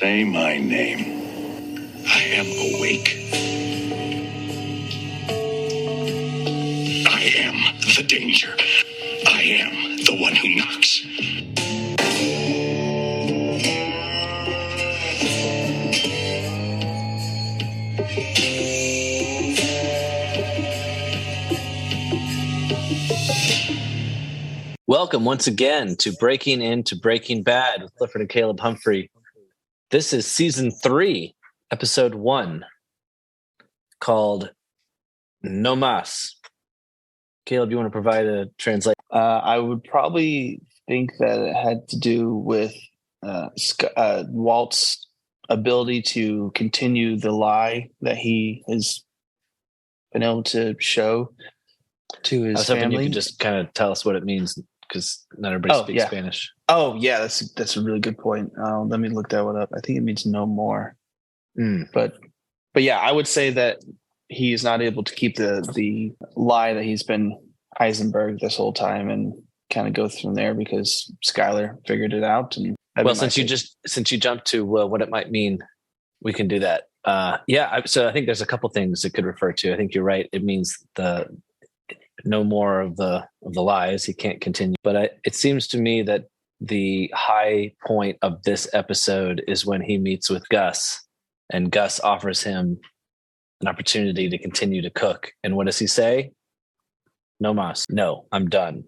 Say my name. I am awake. I am the danger. I am the one who knocks. Welcome once again to Breaking Into Breaking Bad with Clifford and Caleb Humphrey. This is season 3, episode 1, called No Mas. Caleb, you want to provide a translation? I would probably think that it had to do with Walt's ability to continue the lie that he has been able to show to his I was hoping family. you could just kind of tell us what it means, because not everybody speaks Spanish. Oh, yeah, that's a really good point. Let me look that one up. I think it means no more. But yeah, I would say that he is not able to keep the lie that he's been Heisenberg this whole time, and kind of go from there because Skyler figured it out. And well, since you jumped to what it might mean, we can do that. So I think there's a couple things it could refer to. I think you're right. It means the no more of the lies. He can't continue. But it seems to me that the high point of this episode is when he meets with Gus, and Gus offers him an opportunity to continue to cook. And what does he say? No mas. No, I'm done.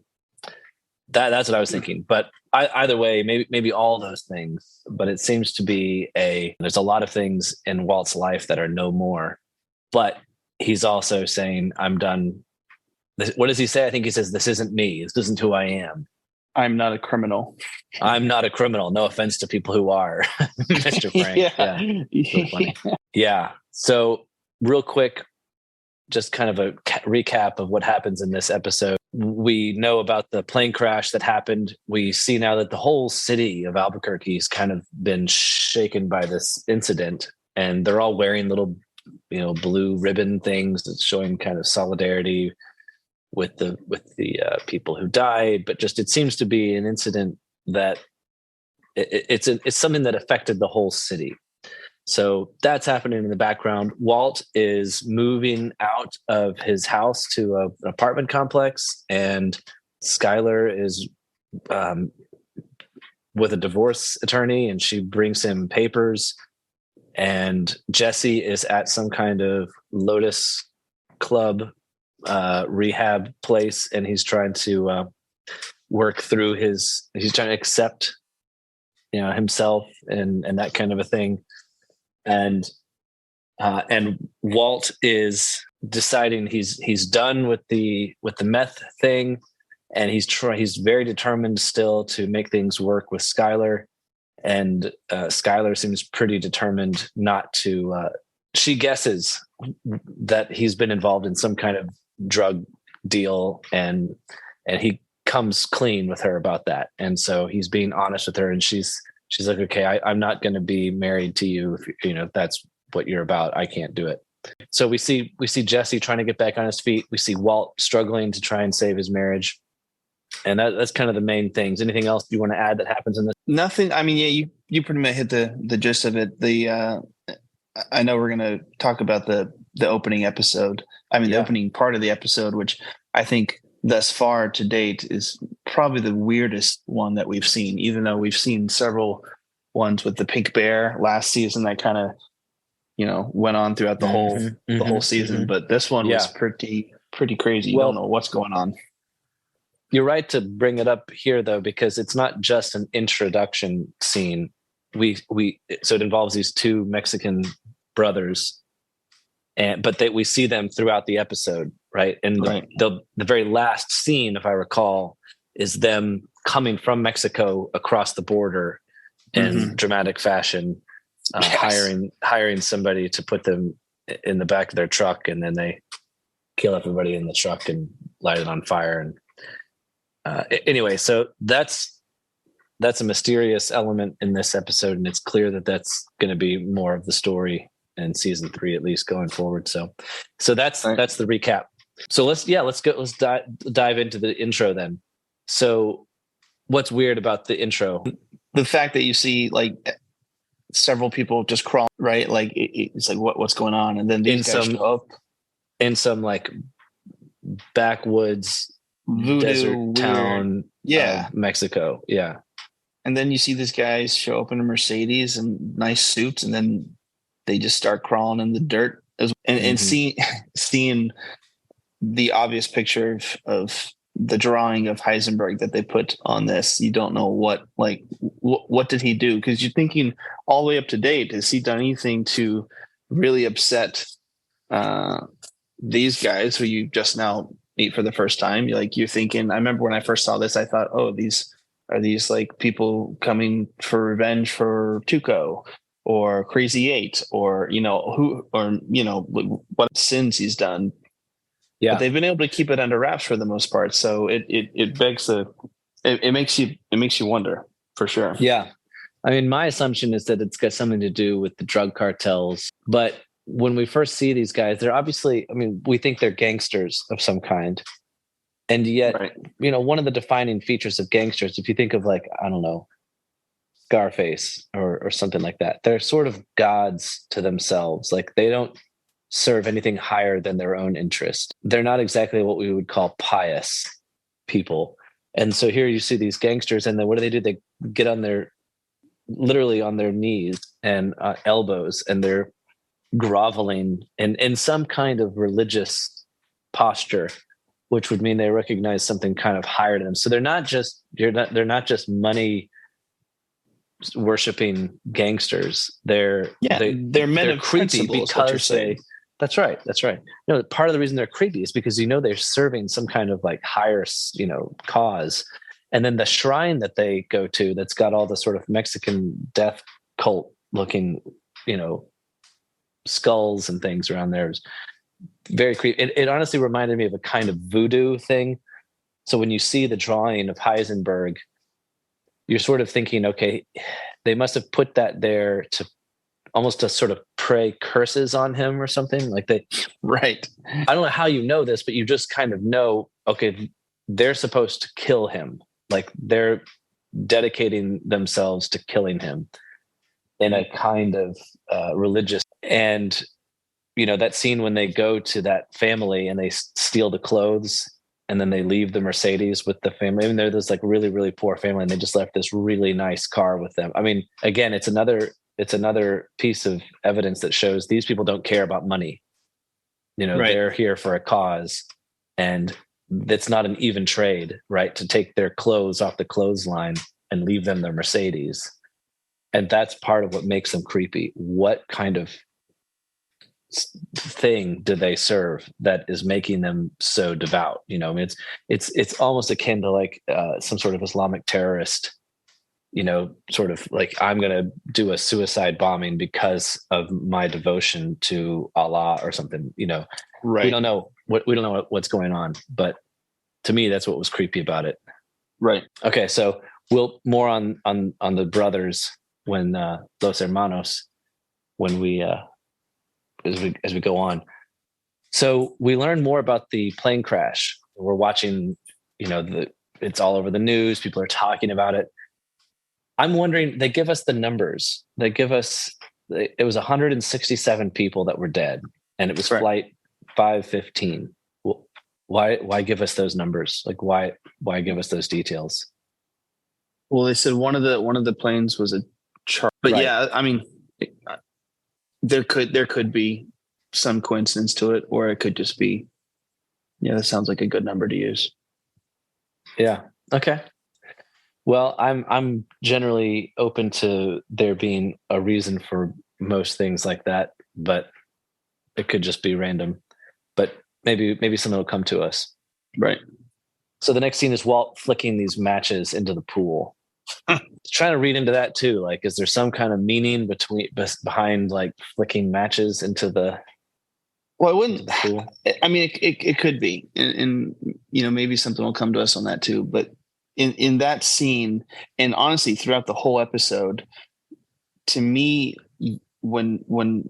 That's what I was thinking. But either way, maybe all those things. But it seems to be there's a lot of things in Walt's life that are no more. But he's also saying, I'm done. What does he say? I think he says, this isn't me. This isn't who I am. I'm not a criminal. I'm not a criminal. No offense to people who are. Mr. Frank. Yeah. So funny. Yeah. So real quick, just kind of a recap of what happens in this episode. We know about the plane crash that happened. We see now that the whole city of Albuquerque has kind of been shaken by this incident, and they're all wearing little, blue ribbon things that's showing kind of solidarity with the people who died. But just, it seems to be an incident that it's something that affected the whole city. So that's happening in the background. Walt is moving out of his house to an apartment complex, and Skyler is with a divorce attorney, and she brings him papers. And Jesse is at some kind of Lotus Club rehab place, and he's trying to work through he's trying to accept himself and that kind of a thing. And Walt is deciding he's done with the meth thing, and he's very determined still to make things work with Skyler. And Skyler seems pretty determined not to. She guesses that he's been involved in some kind of drug deal, and he comes clean with her about that. And so he's being honest with her, and she's like, okay, I'm not going to be married to you if that's what you're about. I can't do it. So we see Jesse trying to get back on his feet. We see Walt struggling to try and save his marriage. And that's kind of the main things. Anything else you want to add that happens in this? Nothing. I mean, yeah, you pretty much hit the gist of it. I know we're going to talk about the opening episode. I mean, the opening part of the episode, which I think thus far to date is probably the weirdest one that we've seen, even though we've seen several ones with the pink bear last season that kind of, went on throughout the whole season. But this one was pretty crazy. You don't know what's going on. You're right to bring it up here, though, because it's not just an introduction scene. So it involves these two Mexican brothers, but we see them throughout the episode, right? And the very last scene, if I recall, is them coming from Mexico across the border in dramatic fashion, hiring somebody to put them in the back of their truck, and then they kill everybody in the truck and light it on fire. And anyway, so that's a mysterious element in this episode, and it's clear that that's going to be more of the story in season 3, at least going forward. So that's the recap. So let's dive into the intro then. So what's weird about the intro? The fact that you see like several people just crawl, right? Like it's like what's going on, and then these guys show up in some like backwoods voodoo desert weird town of Mexico. Yeah. And then you see these guys show up in a Mercedes and nice suits, and then they just start crawling in the dirt and seeing the obvious picture of the drawing of Heisenberg that they put on this. You don't know what did he do? Because you're thinking all the way up to date, has he done anything to really upset these guys who you just now meet for the first time? You're thinking, I remember when I first saw this, I thought, oh, these are these like people coming for revenge for Tuco or Crazy Eight or what sins he's done. Yeah. But they've been able to keep it under wraps for the most part. So it begs it makes you wonder for sure. Yeah. I mean, my assumption is that it's got something to do with the drug cartels. But when we first see these guys, they're obviously, I mean, we think they're gangsters of some kind. And yet, one of the defining features of gangsters, if you think of like, I don't know, Scarface or something like that, they're sort of gods to themselves. Like they don't serve anything higher than their own interest. They're not exactly what we would call pious people. And so here you see these gangsters, and then what do? They get literally on their knees and elbows, and they're groveling in some kind of religious posture, which would mean they recognize something kind of higher to them. So they're not just money worshiping gangsters. They're men of creepy because that's right. Part of the reason they're creepy is because they're serving some kind of like higher cause. And then the shrine that they go to, that's got all the sort of Mexican death cult looking skulls and things around there, is very creepy. It honestly reminded me of a kind of voodoo thing. So when you see the drawing of Heisenberg, you're sort of thinking, okay, they must have put that there to almost to sort of pray curses on him or something like that. Right. I don't know how you know this, but you just kind of know, okay, they're supposed to kill him. Like they're dedicating themselves to killing him in a kind of religious. And that scene when they go to that family and they steal the clothes and then they leave the Mercedes with the family. I mean, they're this like really, really poor family, and they just left this really nice car with them. I mean, again, it's another piece of evidence that shows these people don't care about money. They're here for a cause, and it's not an even trade, right? To take their clothes off the clothesline and leave them their Mercedes. And that's part of what makes them creepy. What kind of thing do they serve that is making them so devout? I mean, it's almost akin to like some sort of Islamic terrorist, sort of like, I'm going to do a suicide bombing because of my devotion to Allah or something. Right? We don't know what's going on, but to me, that's what was creepy about it. Right. Okay, so we'll more on the brothers when Los Hermanos when we. As we go on. So we learn more about the plane crash. We're watching, it's all over the news. People are talking about it. I'm wondering, they give us the numbers. It was 167 people that were dead, and it was flight 515. Why give us those numbers? Like why give us those details? Well, they said one of the planes was a chart, but yeah, I mean, there could be some coincidence to it, or it could just be, that sounds like a good number to use. Yeah. Okay. Well, I'm generally open to there being a reason for most things like that, but it could just be random. But maybe something will come to us. Right. So the next scene is Walt flicking these matches into the pool. Trying to read into that too. Like, is there some kind of meaning behind like flicking matches into the? Well, I wouldn't. I mean, it could be, and maybe something will come to us on that too. But in that scene, and honestly, throughout the whole episode, to me, when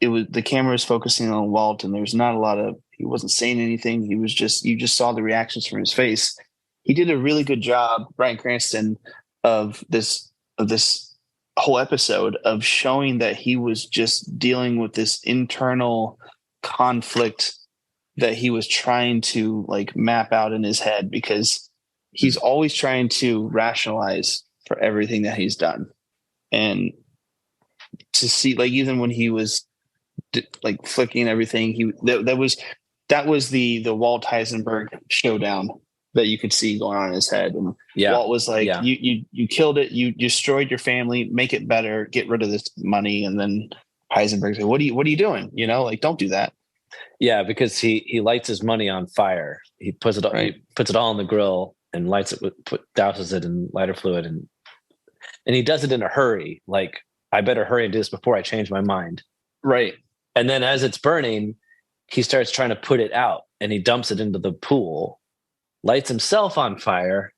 it was the camera was focusing on Walt, and there's not a lot of, he wasn't saying anything. He was you just saw the reactions from his face. He did a really good job, Bryan Cranston, of this whole episode of showing that he was just dealing with this internal conflict that he was trying to like map out in his head, because he's always trying to rationalize for everything that he's done. And to see, like, even when he was like flicking everything, that was the Walt Heisenberg showdown that you could see going on in his head. And Walt was like, you killed it. You destroyed your family, make it better, get rid of this money. And then Heisenberg's like, what are you doing? You know, like, don't do that. Yeah. Because he lights his money on fire. He puts it, he puts it all on the grill and lights it douses it in lighter fluid. And he does it in a hurry. Like, I better hurry and do this before I change my mind. Right. And then as it's burning, he starts trying to put it out and he dumps it into the pool, lights himself on fire,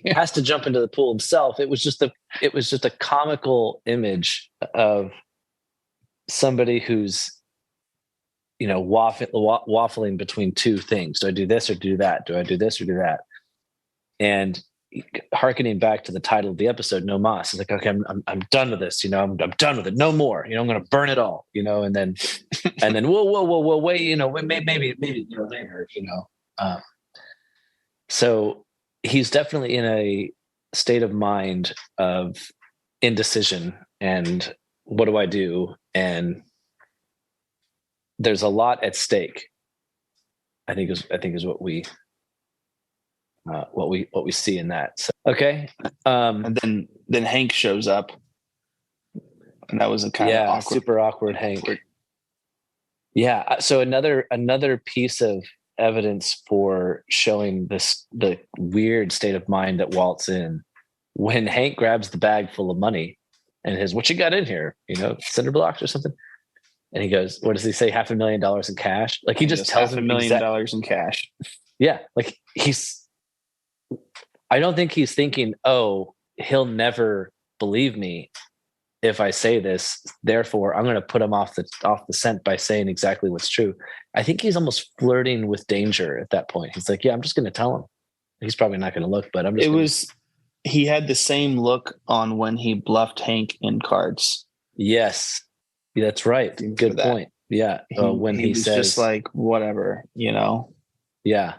has to jump into the pool himself. It was just a comical image of somebody who's, you know, waffling between two things. Do I do this or do that? Do I do this or do that? And hearkening back to the title of the episode, No Mas, it's like, okay, I'm done with this. You know, I'm done with it. No more. You know, I'm going to burn it all. You know, and then whoa, wait. You know, maybe you know, later. You know, so he's definitely in a state of mind of indecision and what do I do? And there's a lot at stake. I think is what we see in that. So, okay. And then Hank shows up, and that was a kind of awkward, super awkward Hank. Yeah. So another piece of evidence for showing the weird state of mind that Walt's in, when Hank grabs the bag full of money and his, what you got in here? You know, cinder blocks or something. And he goes, what does he say? $500,000 in cash? Like, he just tells him $500,000 in cash. Yeah. Like, I don't think he's thinking, oh, he'll never believe me if I say this, therefore I'm going to put him off the scent by saying exactly what's true. I think he's almost flirting with danger at that point. He's like, yeah, I'm just going to tell him. He's probably not going to look, but I'm just he had the same look on when he bluffed Hank in cards. Yes. Yeah, that's right. Good point. Yeah. When he says, just like, whatever, you know? Yeah.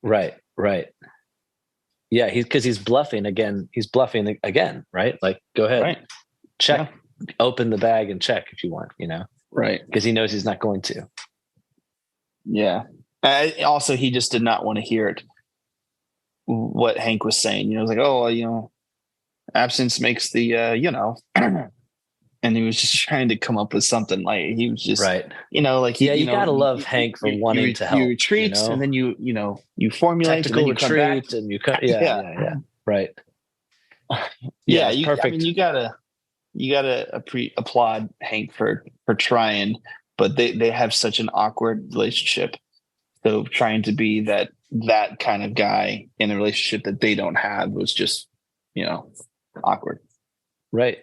Right. Yeah. Because he's bluffing again. He's bluffing again, right? Like, go ahead. Right. Check, open the bag and check if you want, you know? Right. Because he knows he's not going to. Yeah. Also, he just did not want to hear it. What Hank was saying, you know, it was like, oh, you know, absence makes the, you know, and he was just trying to come up with something. Like, he was just, right. You know, like, you know, gotta love Hank for wanting to help. You retreat, you know? And then you formulate, tactical and then you retreat, come back. And you cut. Yeah. Right. Yeah. Perfect. I mean, you gotta applaud Hank for trying, but they have such an awkward relationship. So trying to be that kind of guy in a relationship that they don't have was just, you know, awkward. Right.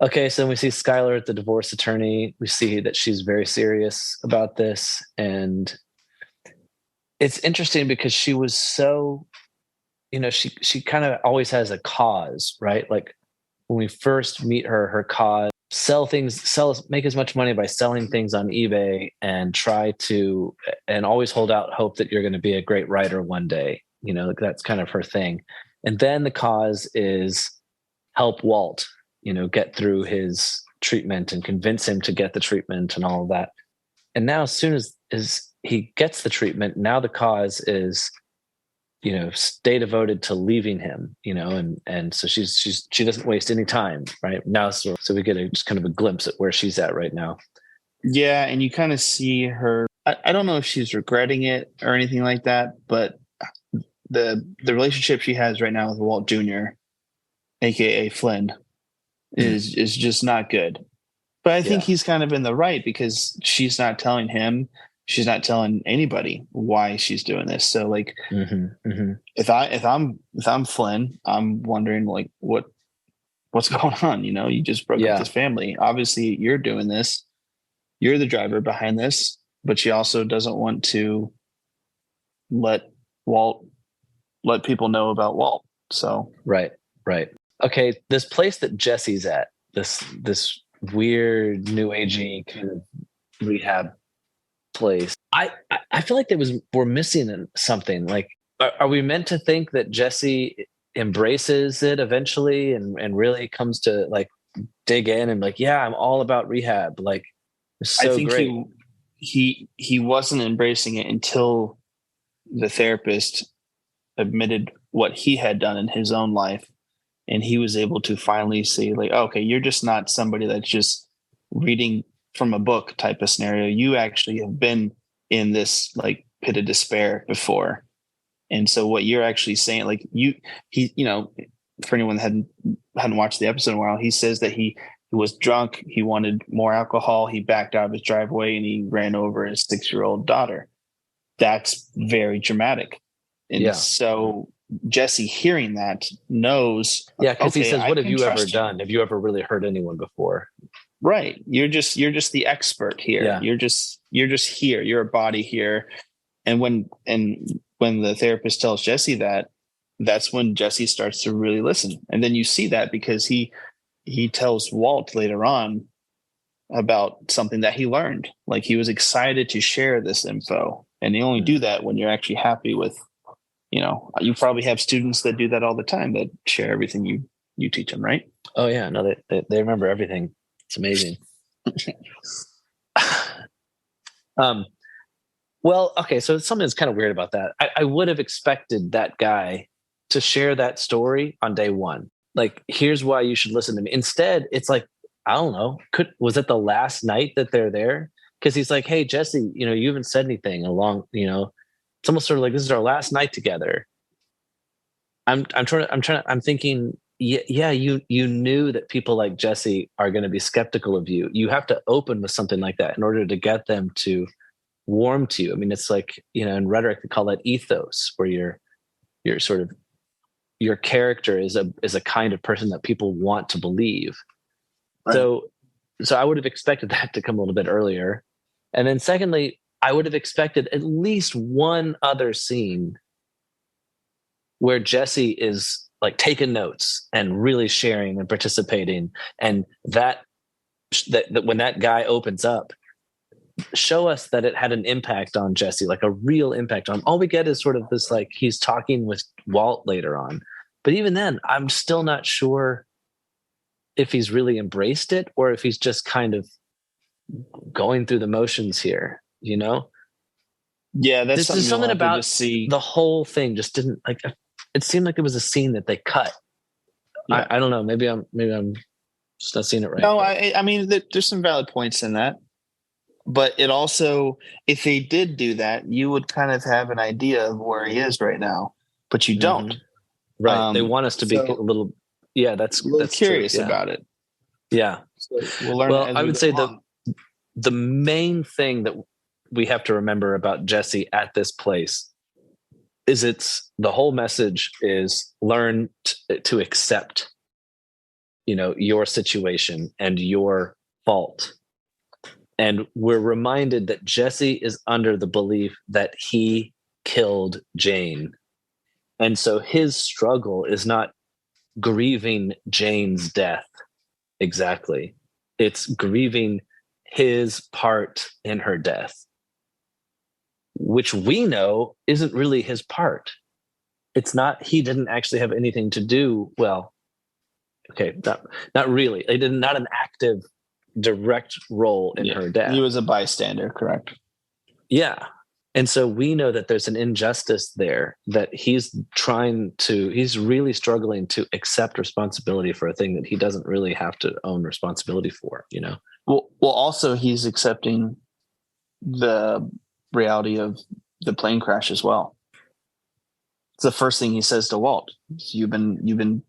Okay, so we see Skylar at the divorce attorney. We see that she's very serious about this. And it's interesting because she was so, you know, she kind of always has a cause, right? Like, when we first meet her cause, make as much money by selling things on eBay and always hold out hope that you're going to be a great writer one day. You know, like, that's kind of her thing. And then the cause is help Walt, you know, get through his treatment and convince him to get the treatment and all of that. And now, as soon as he gets the treatment, now the cause is, you know, stay devoted to leaving him, you know, and so she doesn't waste any time right now. So we get just kind of a glimpse at where she's at right now. Yeah. And you kind of see her, I don't know if she's regretting it or anything like that, but the relationship she has right now with Walt Jr., AKA Flynn, is just not good. But I think he's kind of in the right, because she's not telling him, she's not telling anybody why she's doing this. So, like, if I'm Flynn, I'm wondering, like, what's going on? You know, you just broke up this family. Obviously, you're doing this. You're the driver behind this, but she also doesn't want to let people know about Walt. So, right. Right. Okay. This place that Jesse's at, this weird new agey kind of rehab place. I feel like we're missing something. Like, are we meant to think that Jesse embraces it eventually and really comes to like dig in and like, yeah, I'm all about rehab. Like, it's so I think great. he wasn't embracing it until the therapist admitted what he had done in his own life, and he was able to finally see like, okay, you're just not somebody that's just reading from a book type of scenario. You actually have been in this like pit of despair before. And so what you're actually saying, like for anyone that hadn't watched the episode in a while, he says that he was drunk, he wanted more alcohol, he backed out of his driveway and he ran over his 6-year-old daughter. That's very dramatic. And so Jesse, hearing that, knows. Yeah, because okay, he says, "What have you ever him. done? Have you ever really hurt anyone before?" Right. You're just the expert here. Yeah. You're just here. You're a body here. And when the therapist tells Jesse that, that's when Jesse starts to really listen. And then you see that because he tells Walt later on about something that he learned. Like he was excited to share this info. And you only do that when you're actually happy with, you probably have students that do that all the time, that share everything you teach them, right? Oh yeah. No, they remember everything. It's amazing. Well, okay. So something that's kind of weird about that. I would have expected that guy to share that story on day one. Like, here's why you should listen to me. Instead, it's like, I don't know. Was it the last night that they're there? Because he's like, hey, Jesse, you haven't said anything it's almost sort of like, this is our last night together. I'm thinking, yeah, you knew that people like Jesse are going to be skeptical of you. You have to open with something like that in order to get them to warm to you. I mean, it's like, in rhetoric, they call that ethos, where you're sort of, your character is a kind of person that people want to believe. Right. So I would have expected that to come a little bit earlier. And then secondly, I would have expected at least one other scene where Jesse is like taking notes and really sharing and participating. And that when that guy opens up, show us that it had an impact on Jesse, like a real impact on him. All we get is sort of this, like, he's talking with Walt later on. But even then, I'm still not sure if he's really embraced it or if he's just kind of going through the motions here, Yeah, that's something about the whole thing just didn't, like, it seemed like it was a scene that they cut. Yeah. I don't know. Maybe I'm just not seeing it right. No, I mean, there's some valid points in that. But it also, if they did do that, you would kind of have an idea of where he is right now, but you don't. Right. They want us to be a little, that's curious true. About it. Yeah. So we'll learn. Well, I would say the main thing that we have to remember about Jesse at this place is the whole message is learn to accept, your situation and your fault. And we're reminded that Jesse is under the belief that he killed Jane. And so his struggle is not grieving Jane's death exactly. It's grieving his part in her death, which we know isn't really his part. It's not, he didn't actually have anything to do. Well, okay, not really. He did not an active, direct role in her death. He was a bystander, correct? Yeah. And so we know that there's an injustice there, that he's really struggling to accept responsibility for a thing that he doesn't really have to own responsibility for, Well, also he's accepting the reality of the plane crash as well. It's the first thing he says to Walt. You've been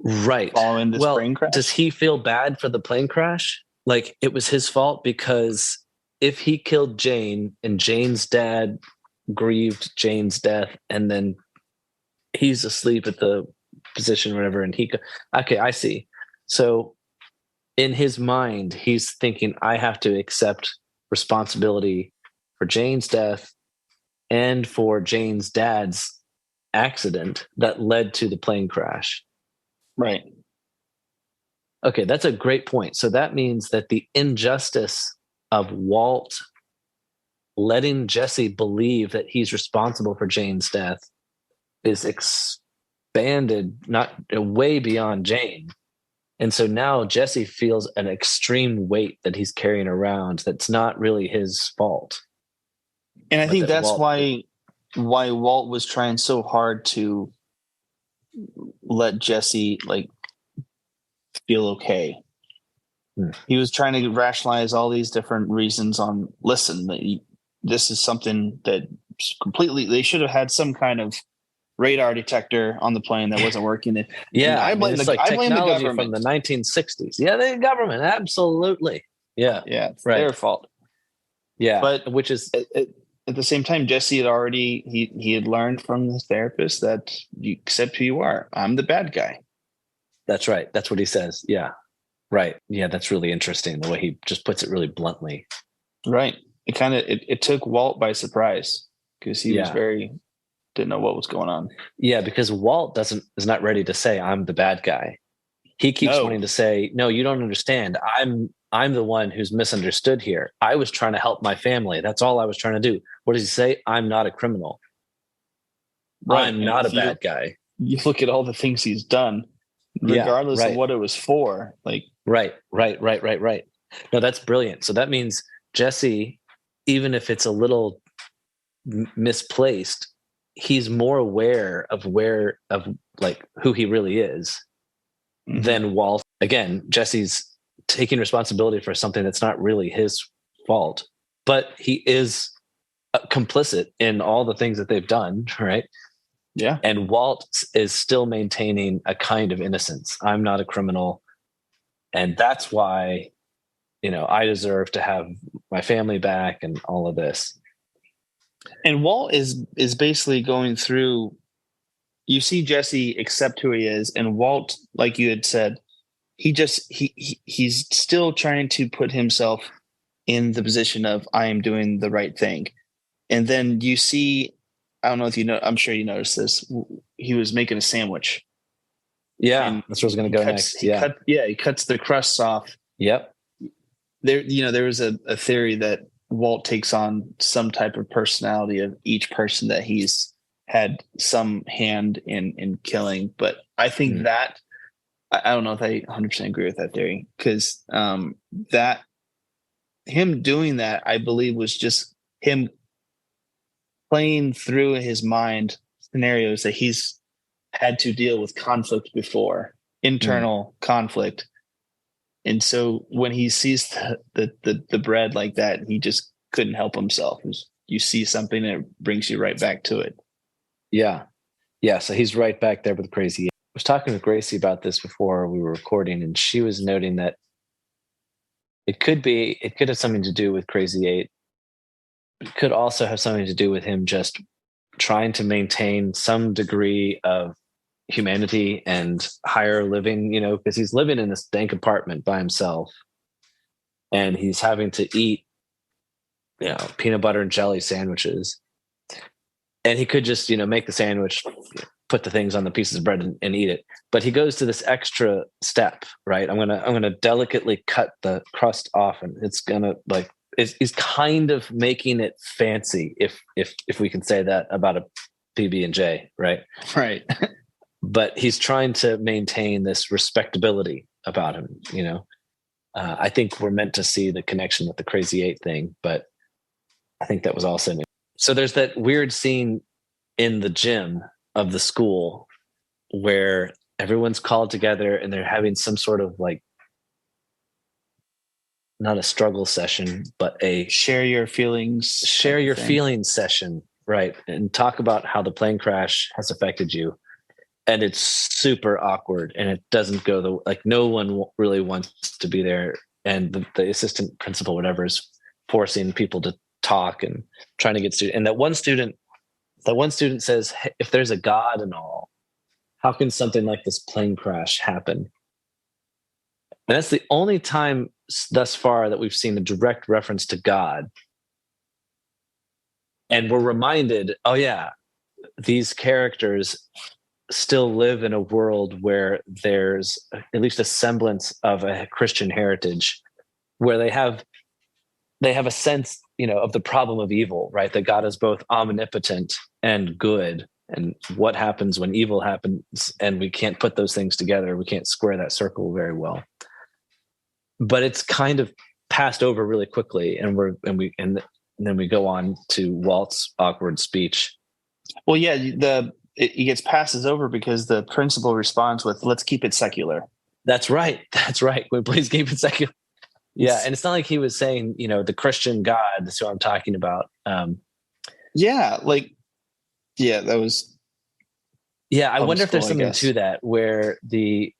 right following this plane crash. Does he feel bad for the plane crash? Like it was his fault? Because if he killed Jane and Jane's dad grieved Jane's death and then he's asleep at the position or whatever, and okay, I see. So in his mind, he's thinking, I have to accept responsibility for Jane's death and for Jane's dad's accident that led to the plane crash. Right. Okay, that's a great point. So that means that the injustice of Walt letting Jesse believe that he's responsible for Jane's death is expanded not way beyond Jane. And so now Jesse feels an extreme weight that he's carrying around that's not really his fault. And I think that's Walt, why Walt was trying so hard to let Jesse like feel okay. He was trying to rationalize all these different reasons on, listen, this is something that completely, they should have had some kind of radar detector on the plane that wasn't working. Yeah, I blame it's like technology the from the 1960s. Yeah, the government, absolutely. Yeah, it's right. their fault. Yeah, but which is at the same time, Jesse had already he had learned from his therapist that you accept who you are. I'm the bad guy. That's right. That's what he says. Yeah, right. Yeah, that's really interesting the way he just puts it really bluntly. Right. It kind of it took Walt by surprise because he was didn't know what was going on. Yeah, because Walt is not ready to say I'm the bad guy. He keeps wanting to say, no, you don't understand. I'm the one who's misunderstood here. I was trying to help my family. That's all I was trying to do. What does he say? I'm not a criminal. Right. I'm not a bad guy. You look at all the things he's done, regardless of what it was for. Like Right. No, that's brilliant. So that means Jesse, even if it's a little misplaced, he's more aware of who he really is than Walt. Again, Jesse's taking responsibility for something that's not really his fault, but he is complicit in all the things that they've done, right? Yeah. And Walt is still maintaining a kind of innocence. I'm not a criminal. And that's why, I deserve to have my family back and all of this. And Walt is basically going through, you see Jesse accept who he is, and Walt, like you had said, he's still trying to put himself in the position of I am doing the right thing. And then you see, I don't know if you know, I'm sure you noticed this. He was making a sandwich. Yeah, that's where I was going to go next. He cuts the crusts off. Yep. There was a theory that Walt takes on some type of personality of each person that he's had some hand in killing. But I think that, I don't know if I 100% agree with that theory, because that him doing that, I believe, was just him playing through in his mind scenarios that he's had to deal with conflict before, internal conflict. And so when he sees the bread like that, he just couldn't help himself. You see something and it brings you right back to it. Yeah. Yeah. So he's right back there with Crazy Eight. I was talking with Gracie about this before we were recording, and she was noting that it could have something to do with Crazy Eight. It could also have something to do with him just trying to maintain some degree of humanity and higher living, because he's living in this dank apartment by himself and he's having to eat, peanut butter and jelly sandwiches. And he could just, make the sandwich, put the things on the pieces of bread and eat it. But he goes to this extra step, right? I'm gonna delicately cut the crust off, and it's gonna he's kind of making it fancy, if we can say that about a PB&J, right? Right. But he's trying to maintain this respectability about him. I think we're meant to see the connection with the Crazy Eight thing, but I think that was also new. So there's that weird scene in the gym of the school where everyone's called together and they're having some sort of not a struggle session, but a share your feelings session, right? And talk about how the plane crash has affected you. And it's super awkward, and it doesn't go no one really wants to be there. And the assistant principal, whatever, is forcing people to talk and trying to get students. And that one student says, hey, if there's a God and all, how can something like this plane crash happen? And that's the only time thus far that we've seen a direct reference to God. And we're reminded, oh yeah, these characters still live in a world where there's at least a semblance of a Christian heritage, where they have a sense, of the problem of evil, right? That God is both omnipotent and good, and what happens when evil happens, and we can't put those things together. We can't square that circle very well. But it's kind of passed over really quickly, and then we go on to Walt's awkward speech. Well, yeah, it gets passes over because the principal responds with, "Let's keep it secular." That's right. We please keep it secular. Yeah, and it's not like he was saying, the Christian God. That's what I'm talking about. That was. Yeah, I wonder if there's something to that where the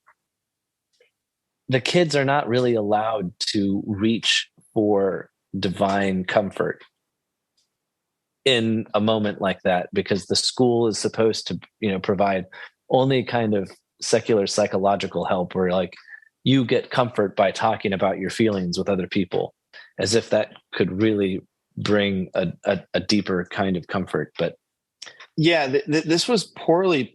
kids are not really allowed to reach for divine comfort in a moment like that, because the school is supposed to, provide only kind of secular psychological help, where like you get comfort by talking about your feelings with other people, as if that could really bring a deeper kind of comfort. But yeah, this was poorly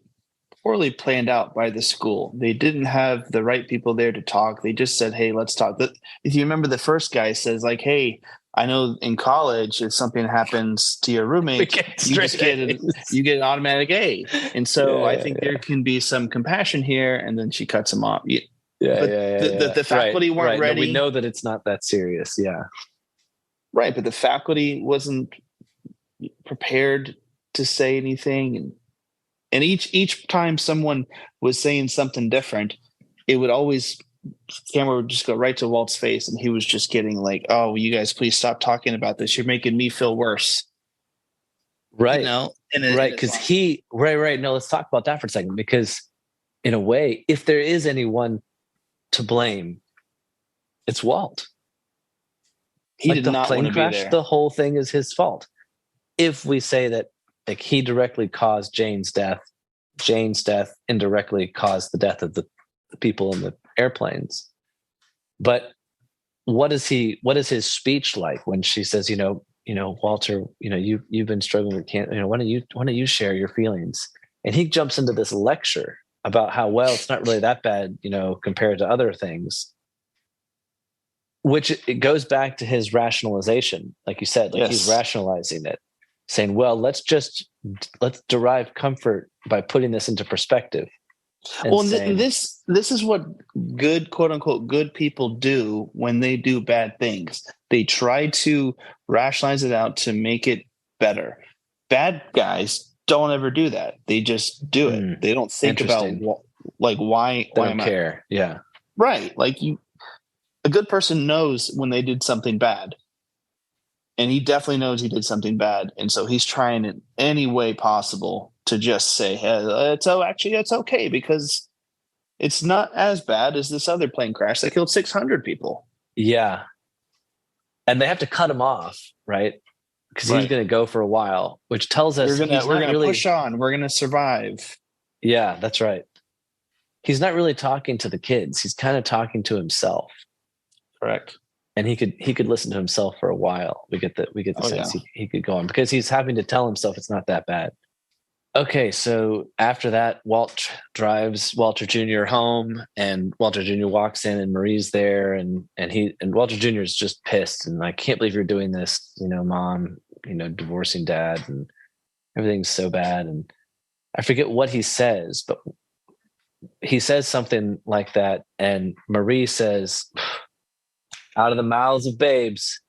planned out by the school. They didn't have the right people there to talk. They just said, "Hey, let's talk." If you remember, the first guy says like, "Hey, I know in college, if something happens to your roommate, you get an automatic A." And so I think there can be some compassion here. And then she cuts him off. The faculty weren't ready. No, we know that it's not that serious. Yeah. Right. But the faculty wasn't prepared to say anything. And each time someone was saying something different, it would always, camera would just go right to Walt's face, and he was just getting like, "Oh, you guys, please stop talking about this. You're making me feel worse." Right. Because right. No, let's talk about that for a second, because in a way, if there is anyone to blame, it's Walt. He did not want to be there. The whole thing is his fault. If we say that, like, he directly caused Jane's death indirectly caused the death of the people in the airplanes. But what is his speech like when she says, Walter, you've been struggling with cancer, why don't you share your feelings? And he jumps into this lecture about how, well, it's not really that bad, compared to other things, which it goes back to his rationalization. Like you said, He's rationalizing it, saying, well, let's derive comfort by putting this into perspective. Well, this is what good, quote unquote, good people do when they do bad things. They try to rationalize it out to make it better. Bad guys don't ever do that. They just do it. They don't think about why don't care. Yeah. Right. A good person knows when they did something bad. And he definitely knows he did something bad. And so he's trying in any way possible to just say, hey, it's okay, because it's not as bad as this other plane crash that killed 600 people. Yeah. And they have to cut him off, right? Because he's going to go for a while, which tells us we're going to push on. We're going to survive. Yeah, that's right. He's not really talking to the kids. He's kind of talking to himself. Correct. And he could listen to himself for a while. We get the sense he could go on, because he's having to tell himself it's not that bad. Okay, so after that, Walt drives Walter Jr. home, and Walter Jr. walks in, and Marie's there, and Walter Jr. is just pissed, and I can't believe you're doing this, Mom, divorcing Dad, and everything's so bad. And I forget what he says, but he says something like that, and Marie says, "Out of the mouths of babes."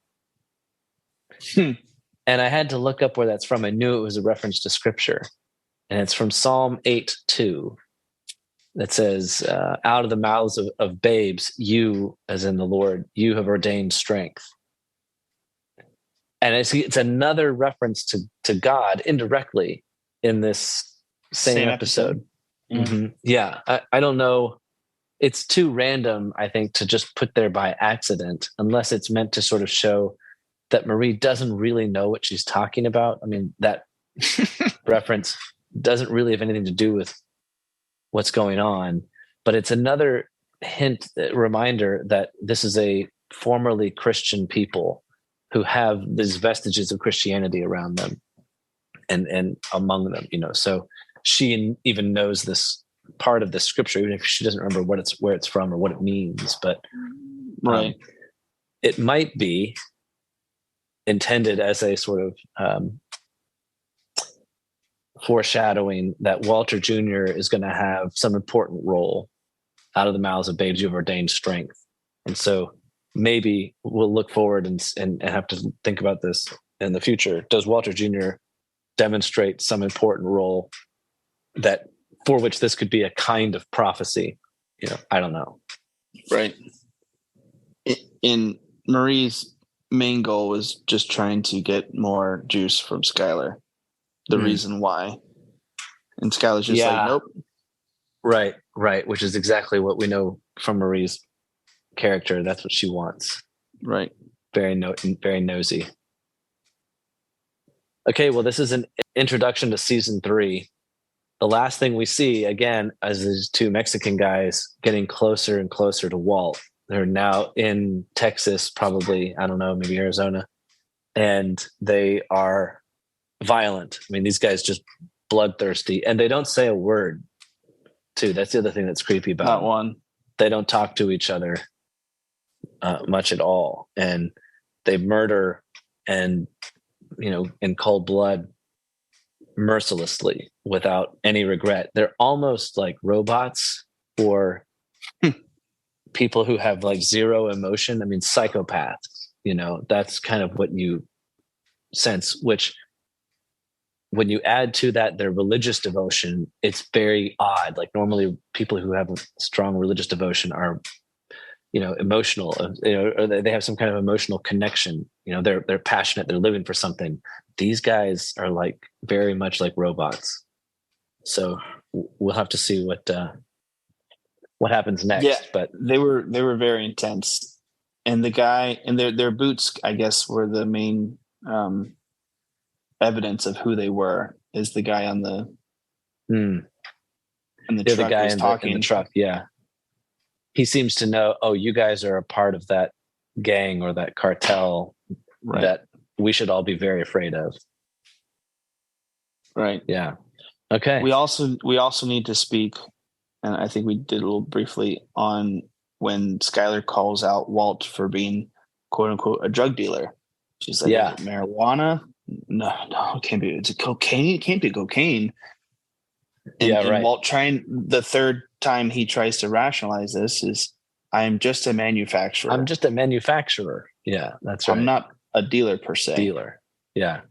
And I had to look up where that's from. I knew it was a reference to scripture. And it's from Psalm 8:2 that says, "Out of the mouths of babes, you, as in the Lord, you have ordained strength." And it's another reference to God indirectly in this same episode. Mm-hmm. Yeah, I don't know. It's too random, I think, to just put there by accident, unless it's meant to sort of show that Marie doesn't really know what she's talking about. I mean, that reference doesn't really have anything to do with what's going on, but it's another reminder that this is a formerly Christian people who have these vestiges of Christianity around them and among them, So she even knows this part of the scripture, even if she doesn't remember where it's from or what it means. But Right. It might be intended as a sort of foreshadowing that Walter Jr. is going to have some important role out of the mouths of babes you've ordained strength. And so maybe we'll look forward and have to think about this in the future. Does Walter Jr. demonstrate some important role that for which this could be a kind of prophecy? I don't know. Right. In Marie's main goal was just trying to get more juice from Skylar. The reason why. And Skylar's just like, nope. Right. Which is exactly what we know from Marie's character. That's what she wants. Right. Very nosy. Okay, well, this is an introduction to season 3. The last thing we see, again, as these two Mexican guys getting closer and closer to Walt. They're now in Texas, probably, I don't know, maybe Arizona. And they are violent. I mean, these guys just bloodthirsty. And they don't say a word, too. That's the other thing that's creepy about Not them. one. They don't talk to each other much at all. And they murder and, in cold blood, mercilessly, without any regret. They're almost like robots or people who have like zero emotion. I mean, psychopaths, that's kind of what you sense, which when you add to that their religious devotion, it's very odd. Like normally people who have a strong religious devotion are, emotional, or they have some kind of emotional connection. They're passionate, they're living for something. These guys are like very much like robots. So we'll have to see what happens next. Yeah, but they were very intense, and the guy and their boots, I guess, were the main evidence of who they were. Is the guy on the truck the guy was talking in the truck? Yeah, he seems to know. Oh, you guys are a part of that gang or that cartel that we should all be very afraid of. Right. Yeah. Okay. We also need to speak, and I think we did a little briefly, on when Skylar calls out Walt for being quote unquote a drug dealer. She's like, yeah, marijuana? No, it can't be. It's a cocaine. It can't be cocaine. And Walt the third time he tries to rationalize this is, I'm just a manufacturer. I'm just a manufacturer. Yeah, that's right. I'm not a dealer per se. Dealer. Yeah.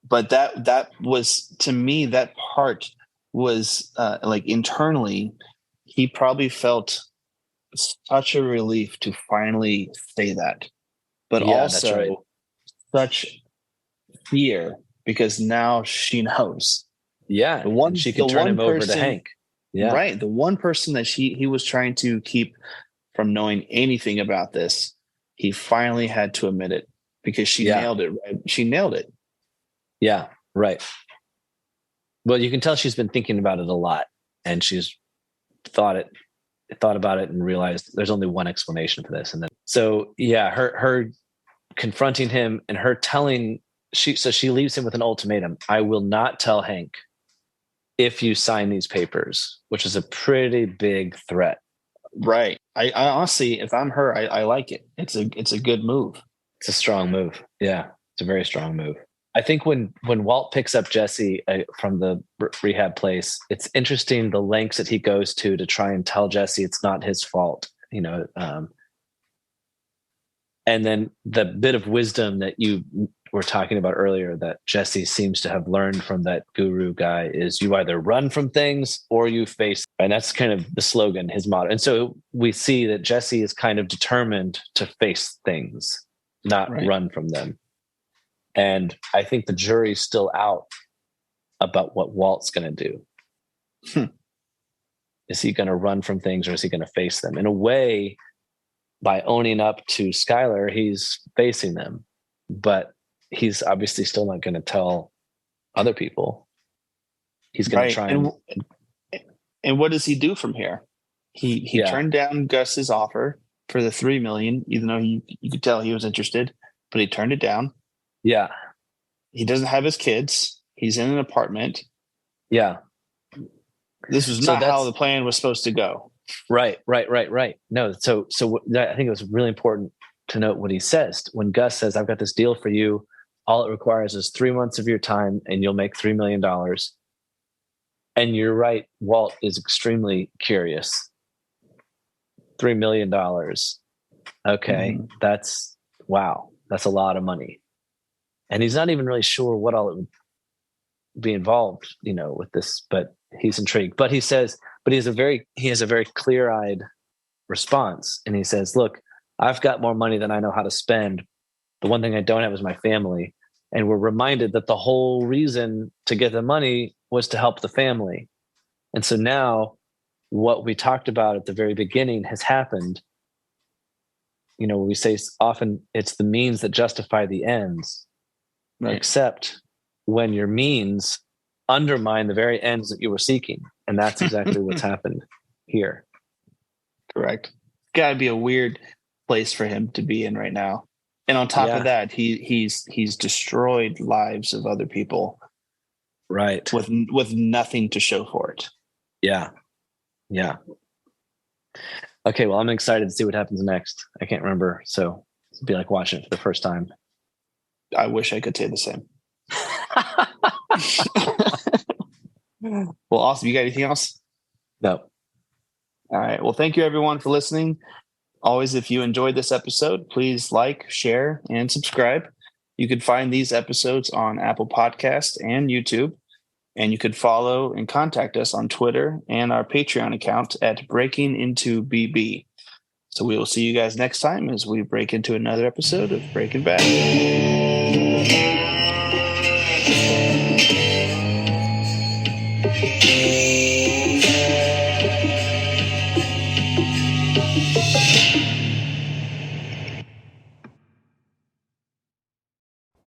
But that was, to me, that part was like internally, he probably felt such a relief to finally say that, but also such fear because now she knows. Yeah, she can turn him over to Hank. Yeah, right. The one person that he was trying to keep from knowing anything about this, he finally had to admit it because she nailed it. Right? She nailed it. Yeah, right. Well, you can tell she's been thinking about it a lot, and she's thought about it and realized there's only one explanation for this. And then, her confronting him and her telling she leaves him with an ultimatum. I will not tell Hank if you sign these papers, which is a pretty big threat. Right. I honestly, if I'm her, I like it. It's a good move. It's a strong move. Yeah, it's a very strong move. I think when Walt picks up Jesse from the rehab place, it's interesting the lengths that he goes to try and tell Jesse it's not his fault, and then the bit of wisdom that you were talking about earlier that Jesse seems to have learned from that guru guy is you either run from things or you face, and that's kind of the slogan, his motto. And so we see that Jesse is kind of determined to face things, not run from them. And I think the jury's still out about what Walt's going to do. Is he going to run from things or is he going to face them? In a way, by owning up to Skylar, he's facing them, but he's obviously still not going to tell other people. He's going to try and what does he do from here? He turned down Gus's offer for the $3 million, even though you could tell he was interested, but he turned it down. Yeah. He doesn't have his kids. He's in an apartment. Yeah. This was So not how the plan was supposed to go. Right. No. So I think it was really important to note what he says when Gus says, "I've got this deal for you. All it requires is 3 months of your time, and you'll make $3 million." And you're right. Walt is extremely curious. $3 million. Okay, that's wow. That's a lot of money, and he's not even really sure what all it would be involved, with this. But he's intrigued. But he says, but he has a very clear-eyed response, and he says, "Look, I've got more money than I know how to spend. The one thing I don't have is my family." And we're reminded that the whole reason to get the money was to help the family. And so now what we talked about at the very beginning has happened. We say often it's the means that justify the ends, Right. except when your means undermine the very ends that you were seeking. And that's exactly what's happened here. Correct. Gotta be a weird place for him to be in right now. And on top of that, he's destroyed lives of other people, right? With nothing to show for it. Yeah. Okay, well, I'm excited to see what happens next. I can't remember, so it'd be like watching it for the first time. I wish I could say the same. Well, awesome. You got anything else? No. All right. Well, thank you everyone for listening. Always, if you enjoyed this episode, please like, share, and subscribe. You can find these episodes on Apple Podcasts and YouTube, and you could follow and contact us on Twitter and our Patreon account at Breaking Into BB. So we will see you guys next time as we break into another episode of Breaking Bad.